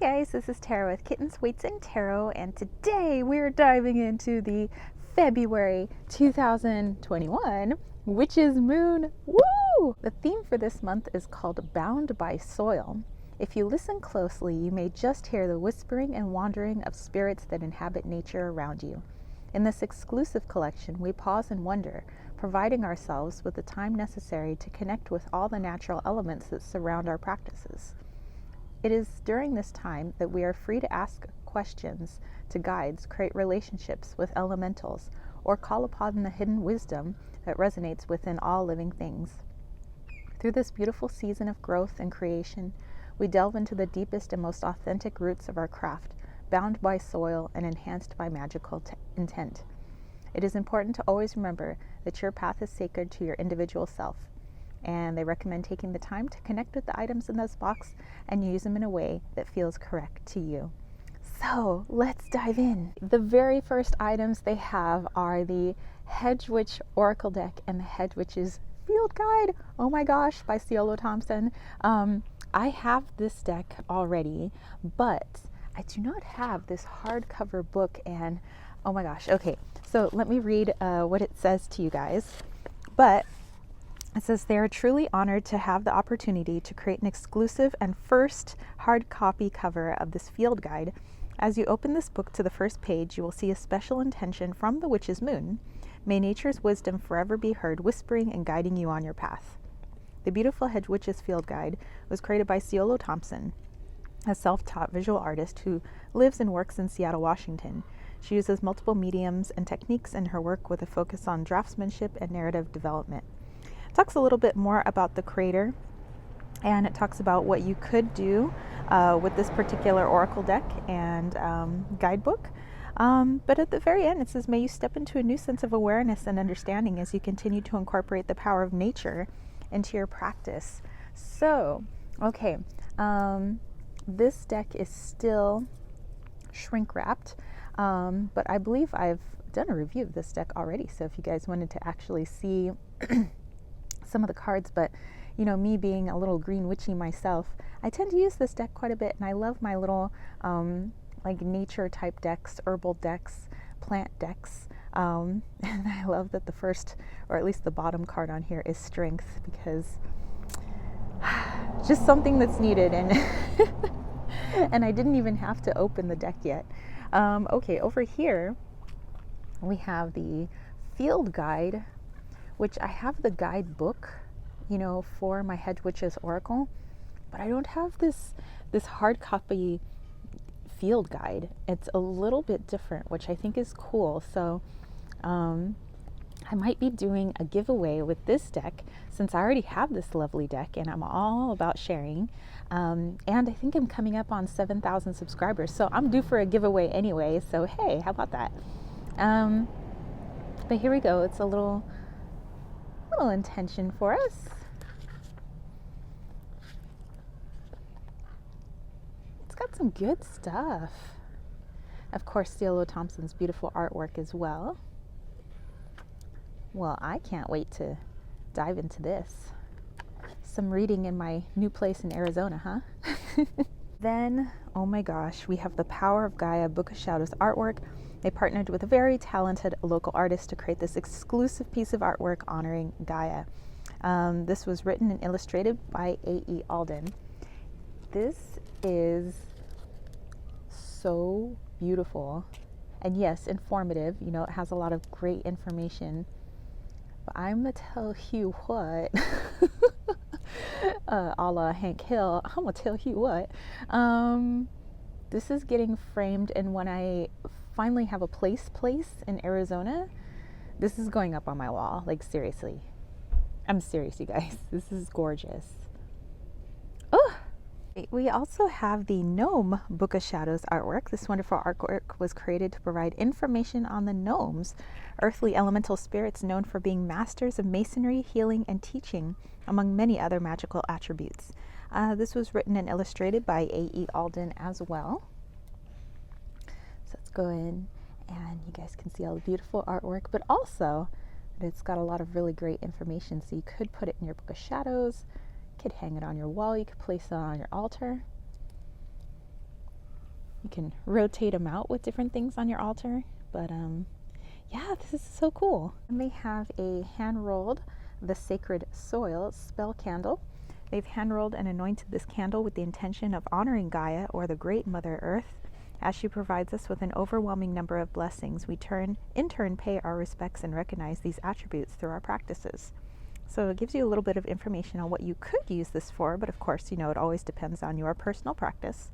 Guys, this is Tara with Kittens, Weights, and Tarot, and today we're diving into the February 2021 Witch's Moon. Woo! The theme for this month is called Bound by Soil. If you listen closely, you may just hear the whispering and wandering of spirits that inhabit nature around you. In this exclusive collection, we pause and wonder, providing ourselves with the time necessary to connect with all the natural elements that surround our practices. It is during this time that we are free to ask questions to guides, create relationships with elementals, or call upon the hidden wisdom that resonates within all living things. Through this beautiful season of growth and creation, we delve into the deepest and most authentic roots of our craft, bound by soil and enhanced by magical intent. It is important to always remember that your path is sacred to your individual self, and they recommend taking the time to connect with the items in this box and use them in a way that feels correct to you. So let's dive in. The very first items they have are the Hedge Witch Oracle deck and the Hedge Witch's Field Guide. Oh my gosh, by Ciolo Thompson. I have this deck already, but I do not have this hardcover book, and oh my gosh. Okay, so let me read what it says to you guys. But it says they are truly honored to have the opportunity to create an exclusive and first hard copy cover of this field guide. As you open this book to the first page, you will see a special intention from the Witch's Moon. May nature's wisdom forever be heard, whispering and guiding you on your path. The beautiful Hedge Witch's Field Guide was created by Ciolo Thompson, a self-taught visual artist who lives and works in Seattle, Washington. She uses multiple mediums and techniques in her work with a focus on draftsmanship and narrative development. It talks a little bit more about the creator, and it talks about what you could do with this particular oracle deck and guidebook. But at the very end, it says, may you step into a new sense of awareness and understanding as you continue to incorporate the power of nature into your practice. So, okay, this deck is still shrink wrapped, but I believe I've done a review of this deck already. So if you guys wanted to actually see some of the cards, but you know, me being a little green witchy myself, I tend to use this deck quite a bit, and I love my little like nature type decks, herbal decks, plant decks, and I love that the first, or at least the bottom card on here, is strength, because just something that's needed, and and I didn't even have to open the deck yet. Okay, over here we have the field guide, which I have the guidebook, you know, for my Hedge Witch's Oracle, but I don't have this hard copy field guide. It's a little bit different, which I think is cool. So I might be doing a giveaway with this deck, since I already have this lovely deck and I'm all about sharing. And I think I'm coming up on 7,000 subscribers, so I'm due for a giveaway anyway. So hey, how about that? But here we go. It's a little intention for us. It's got some good stuff. Of course, Ciolo Thompson's beautiful artwork as well. Well, I can't wait to dive into this. Some reading in my new place in Arizona, huh? Then, oh my gosh, we have the Power of Gaia Book of Shadows artwork. They partnered with a very talented local artist to create this exclusive piece of artwork honoring Gaia. This was written and illustrated by A.E. Alden. This is so beautiful, and yes, informative. You know, it has a lot of great information. But I'm gonna tell you what, a la Hank Hill, I'm gonna tell you what. This is getting framed, and when I finally have a place in Arizona, this is going up on my wall. Like, seriously, I'm serious, you guys. This is gorgeous. Oh, we also have the Gnome Book of Shadows artwork. This wonderful artwork was created to provide information on the gnomes, earthly elemental spirits known for being masters of masonry, healing, and teaching, among many other magical attributes. This was written and illustrated by A.E. Alden as well. So let's go in, and you guys can see all the beautiful artwork, but also it's got a lot of really great information. So you could put it in your Book of Shadows, you could hang it on your wall, you could place it on your altar. You can rotate them out with different things on your altar. But yeah, this is so cool. And they have a hand-rolled the sacred soil spell candle. They've hand-rolled and anointed this candle with the intention of honoring Gaia, or the Great Mother Earth. As she provides us with an overwhelming number of blessings, we in turn pay our respects and recognize these attributes through our practices. So it gives you a little bit of information on what you could use this for, but of course, it always depends on your personal practice.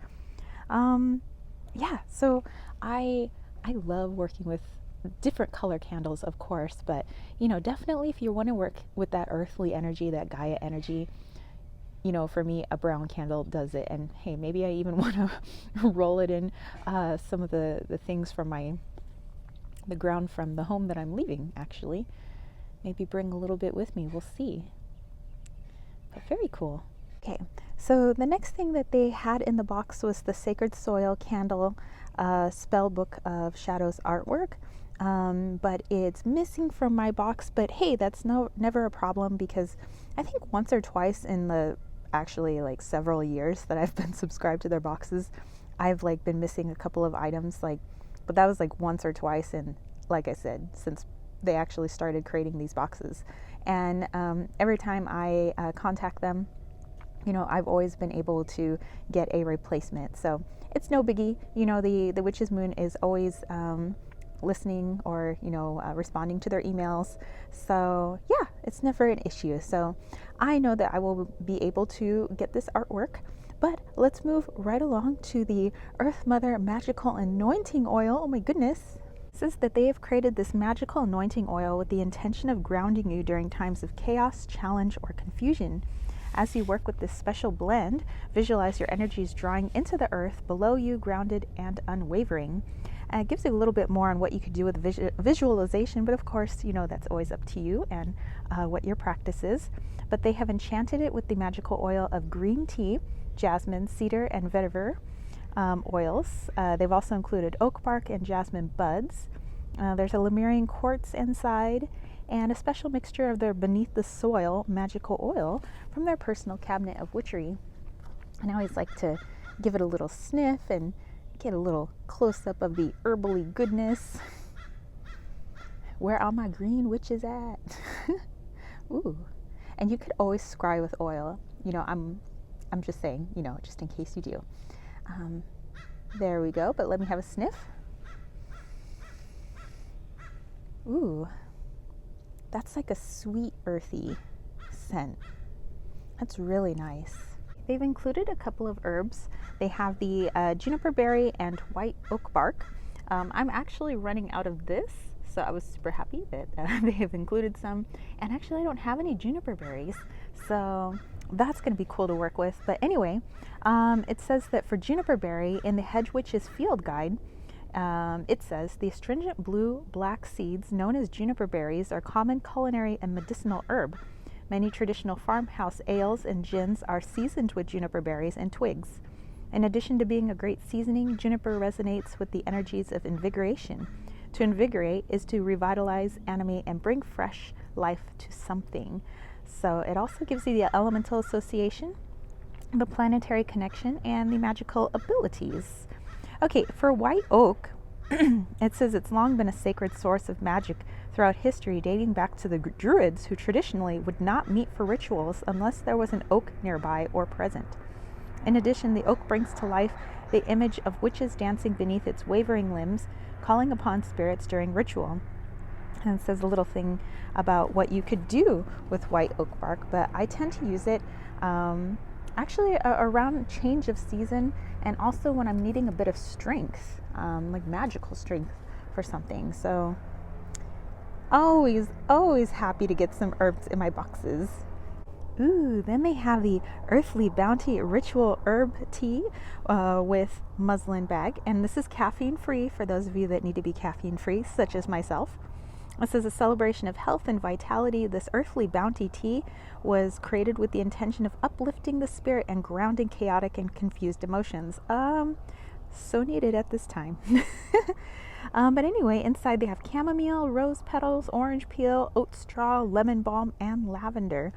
Yeah, so I love working with different color candles, of course, but definitely if you want to work with that earthly energy, that Gaia energy, for me, a brown candle does it. And hey, maybe I even want to roll it in some of the things from the ground from the home that I'm leaving, actually. Maybe bring a little bit with me, we'll see. But very cool. Okay, so the next thing that they had in the box was the Sacred Soil Candle Spell Book of Shadows artwork. But it's missing from my box, but hey, that's never a problem, because I think once or twice in the actually like several years that I've been subscribed to their boxes, I've like been missing a couple of items, but that was like once or twice, and like I said, since they actually started creating these boxes. And every time I contact them, I've always been able to get a replacement, so it's no biggie. The Witch's Moon is always listening or responding to their emails, so yeah, it's never an issue. So I know that I will be able to get this artwork. But let's move right along to the Earth Mother Magical Anointing Oil. Oh my goodness. It says that they have created this magical anointing oil with the intention of grounding you during times of chaos, challenge, or confusion. As you work with this special blend, visualize your energies drawing into the earth below you, grounded and unwavering. And it gives you a little bit more on what you could do with visualization, but of course, that's always up to you and what your practice is. But they have enchanted it with the magical oil of green tea, jasmine, cedar, and vetiver oils. They've also included oak bark and jasmine buds. There's a Lemurian quartz inside, and a special mixture of their Beneath the Soil magical oil from their personal cabinet of witchery. And I always like to give it a little sniff and get a little close-up of the herbally goodness. Where are my green witches at? Ooh. And you could always scry with oil. I'm just saying, just in case you do. There we go, but let me have a sniff. Ooh. That's like a sweet, earthy scent. That's really nice. They've included a couple of herbs. They have the juniper berry and white oak bark. I'm actually running out of this, so I was super happy that they have included some. And actually, I don't have any juniper berries, so that's going to be cool to work with. But anyway, it says that for juniper berry, in the Hedge Witch's Field Guide, it says the astringent blue-black seeds known as juniper berries are common culinary and medicinal herb. Many traditional farmhouse ales and gins are seasoned with juniper berries and twigs. In addition to being a great seasoning, juniper resonates with the energies of invigoration. To invigorate is to revitalize, animate, and bring fresh life to something. So it also gives you the elemental association, the planetary connection, and the magical abilities. Okay, for white oak, it says it's long been a sacred source of magic throughout history, dating back to the Druids, who traditionally would not meet for rituals unless there was an oak nearby or present. In addition, the oak brings to life the image of witches dancing beneath its wavering limbs, calling upon spirits during ritual. And it says a little thing about what you could do with white oak bark, but I tend to use it actually around change of season, and also when I'm needing a bit of strength, like magical strength for something. So always happy to get some herbs in my boxes. Ooh, then they have the Earthly Bounty Ritual Herb Tea with muslin bag, and this is caffeine free for those of you that need to be caffeine free, such as myself. This is a celebration of health and vitality. This Earthly Bounty tea was created with the intention of uplifting the spirit and grounding chaotic and confused emotions. So needed at this time. But anyway, inside they have chamomile, rose petals, orange peel, oat straw, lemon balm, and lavender.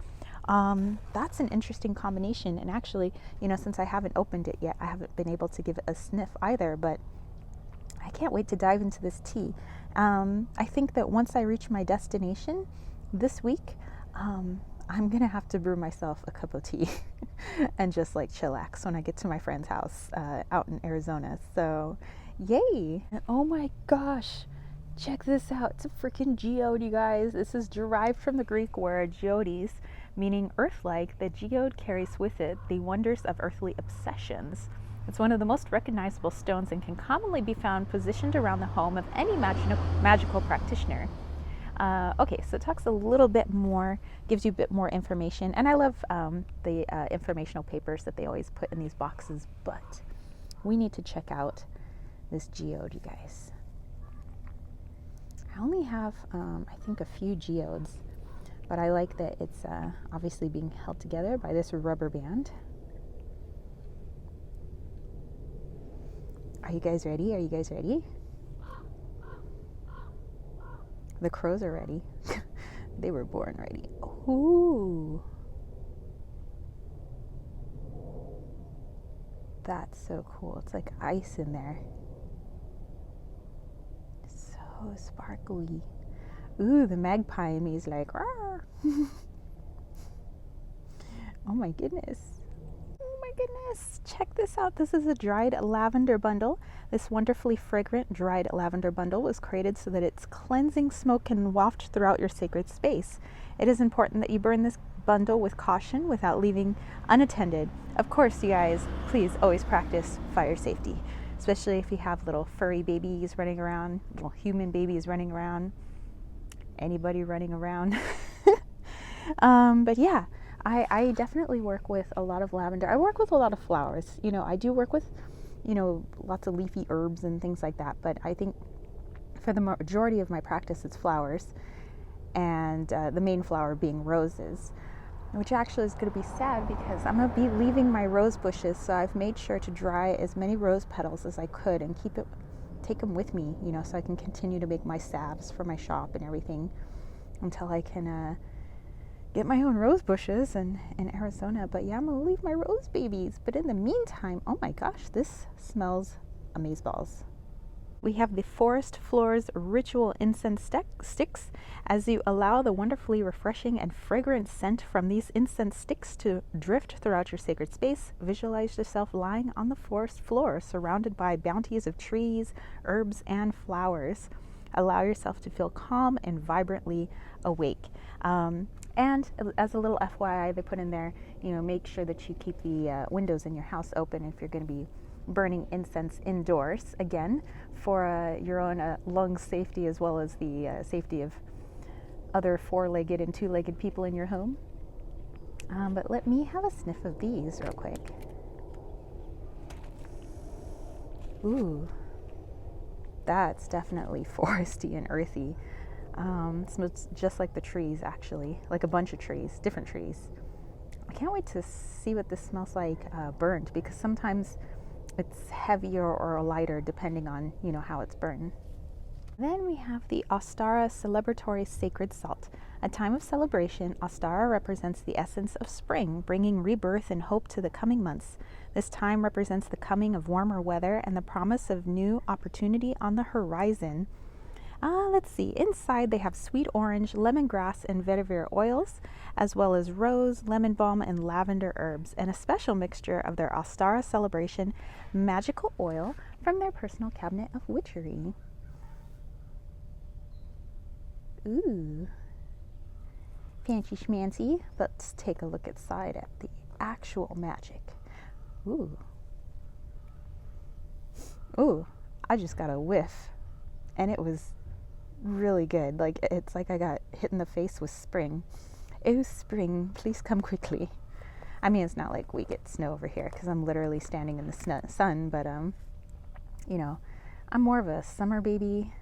That's an interesting combination. And actually, you know, since I haven't opened it yet, I haven't been able to give it a sniff either, but I can't wait to dive into this tea. I think that once I reach my destination this week, I'm gonna have to brew myself a cup of tea and just like chillax when I get to my friend's house out in Arizona. So, yay! And oh my gosh, check this out. It's a freaking geode, you guys. This is derived from the Greek word geodes, meaning earth-like. The geode carries with it the wonders of earthly obsessions. It's one of the most recognizable stones and can commonly be found positioned around the home of any magical practitioner. Okay, so it talks a little bit more, gives you a bit more information, and I love the informational papers that they always put in these boxes, but we need to check out this geode, you guys. I only have, I think, a few geodes, but I like that it's obviously being held together by this rubber band. Are you guys ready? Are you guys ready? The crows are ready. They were born ready. Ooh. That's so cool. It's like ice in there. So sparkly. Ooh, the magpie in me is like, oh my goodness. Oh my goodness. Check this out. This is a dried lavender bundle. This wonderfully fragrant dried lavender bundle was created so that its cleansing smoke can waft throughout your sacred space. It is important that you burn this bundle with caution without leaving unattended. Of course, you guys, please always practice fire safety, especially if you have little furry babies running around, little human babies running around, anybody running around. But yeah, I definitely work with a lot of lavender. I work with a lot of flowers. You know, I do work with, you know, lots of leafy herbs and things like that, but I think for the majority of my practice it's flowers, and the main flower being roses, which actually is going to be sad because I'm going to be leaving my rose bushes, so I've made sure to dry as many rose petals as I could and take them with me, you know, so I can continue to make my salves for my shop and everything until I can get my own rose bushes in Arizona. But yeah, I'm gonna leave my rose babies. But in the meantime, oh my gosh, this smells amazeballs. We have the Forest Floors Ritual Incense Sticks. As you allow the wonderfully refreshing and fragrant scent from these incense sticks to drift throughout your sacred space, visualize yourself lying on the forest floor, surrounded by bounties of trees, herbs, and flowers. Allow yourself to feel calm and vibrantly awake. And as a little FYI, they put in there, you know, make sure that you keep the windows in your house open if you're going to be burning incense indoors, again, for your own lung safety as well as the safety of other four-legged and two-legged people in your home. But let me have a sniff of these real quick. Ooh, that's definitely foresty and earthy. It smells just like the trees, actually, like a bunch of trees, different trees. I can't wait to see what this smells like burned, because sometimes it's heavier or lighter depending on, you know, how it's burned. Then we have the Astara Celebratory Sacred Salt. A time of celebration, Astara represents the essence of spring, bringing rebirth and hope to the coming months. This time represents the coming of warmer weather and the promise of new opportunity on the horizon. Let's see, inside they have sweet orange, lemongrass, and vetiver oils, as well as rose, lemon balm, and lavender herbs, and a special mixture of their Astara Celebration magical oil from their personal cabinet of witchery. Ooh, fancy schmancy. Let's take a look inside at the actual magic. Ooh, I just got a whiff, and it was really good. Like, it's like I got hit in the face with spring. Oh, spring, please come quickly. I mean, it's not like we get snow over here because I'm literally standing in the sun, but you know, I'm more of a summer baby,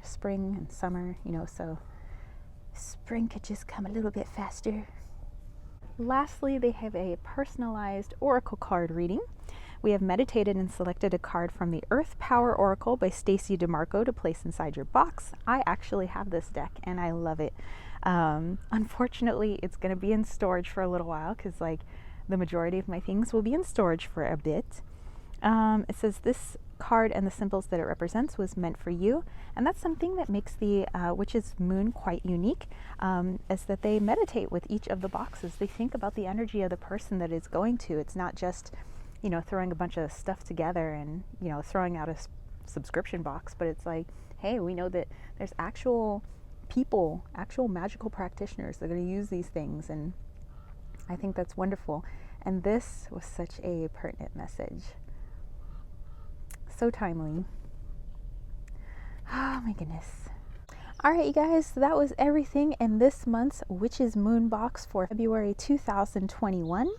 spring and summer, you know, so spring could just come a little bit faster. Lastly, they have a personalized oracle card reading. We have meditated and selected a card from the Earth Power Oracle by Stacy DeMarco to place inside your box. I actually have this deck and I love it. Unfortunately, it's going to be in storage for a little while because like the majority of my things will be in storage for a bit. It says this card and the symbols that it represents was meant for you, and that's something that makes the witch's moon quite unique, is that they meditate with each of the boxes. They think about the energy of the person that it's going to. It's not just, you know, throwing a bunch of stuff together and, you know, throwing out a subscription box, but it's like, hey, we know that there's actual people, actual magical practitioners that are going to use these things, and I think that's wonderful. And this was such a pertinent message. So timely. Oh my goodness. All right, you guys, so that was everything in this month's Witch's Moon box for February 2021.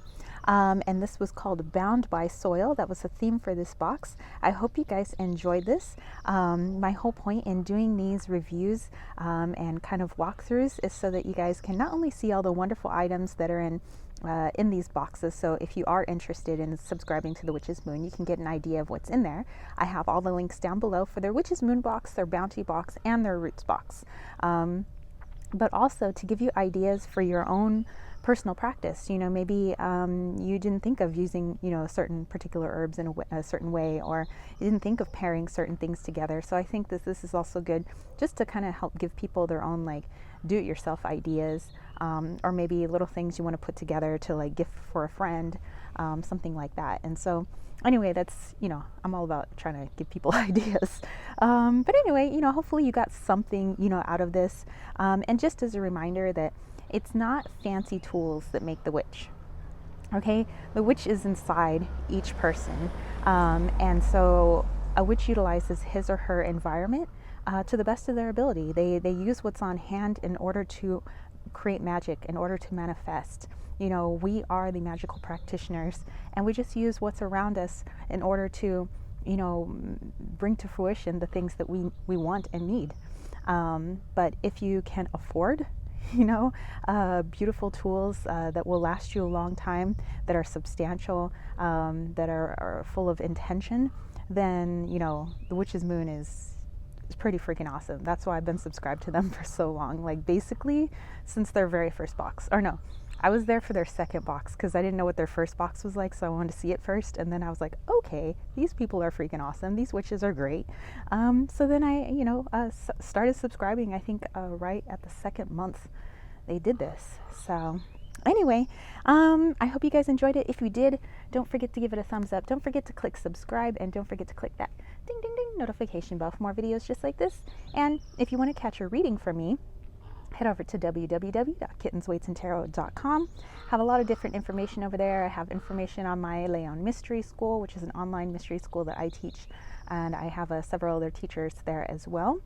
And this was called Bound by Soil. That was the theme for this box. I hope you guys enjoyed this. My whole point in doing these reviews and kind of walkthroughs is so that you guys can not only see all the wonderful items that are in these boxes. So if you are interested in subscribing to the Witch's Moon, you can get an idea of what's in there. I have all the links down below for their Witch's Moon box, their Bounty box, and their Roots box. But also to give you ideas for your own personal practice. You know, maybe you didn't think of using, you know, certain particular herbs in a certain way, or you didn't think of pairing certain things together. So I think this is also good just to kind of help give people their own like do-it-yourself ideas, or maybe little things you want to put together to like gift for a friend, something like that. And so anyway, that's, you know, I'm all about trying to give people ideas. But anyway, you know, hopefully you got something, you know, out of this. And just as a reminder that it's not fancy tools that make the witch. Okay, the witch is inside each person. And so a witch utilizes his or her environment to the best of their ability. They use what's on hand in order to create magic, in order to manifest. You know, we are the magical practitioners, and we just use what's around us in order to, you know, bring to fruition the things that we want and need. But if you can afford, you know, beautiful tools that will last you a long time, that are substantial, that are full of intention, then, you know, the Witch's Moon is pretty freaking awesome. That's why I've been subscribed to them for so long. Like basically since their very first box. Or no, I was there for their second box because I didn't know what their first box was like, so I wanted to see it first, and then I was like, okay, these people are freaking awesome. These witches are great. So then I, you know, started subscribing, I think right at the second month they did this. So anyway, I hope you guys enjoyed it. If you did, don't forget to give it a thumbs up. Don't forget to click subscribe, and don't forget to click that ding ding ding notification bell for more videos just like this. And if you want to catch a reading from me, head over to www.kittenswaitsandtarot.com. Have a lot of different information over there. I have information on my Leon Mystery School, which is an online mystery school that I teach, and I have several other teachers there as well.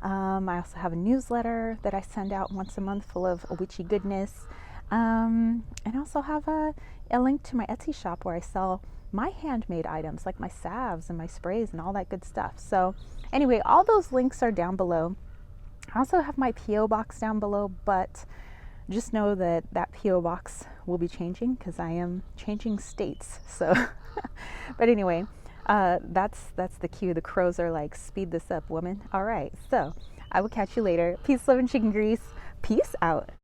I also have a newsletter that I send out once a month full of witchy goodness. And I also have a link to my Etsy shop where I sell my handmade items like my salves and my sprays and all that good stuff. So anyway, all those links are down below. I also have my P.O. box down below, but just know that that P.O. box will be changing because I am changing states. So, but anyway, that's the cue. The crows are like, speed this up, woman. All right, so I will catch you later. Peace, love, and chicken grease. Peace out.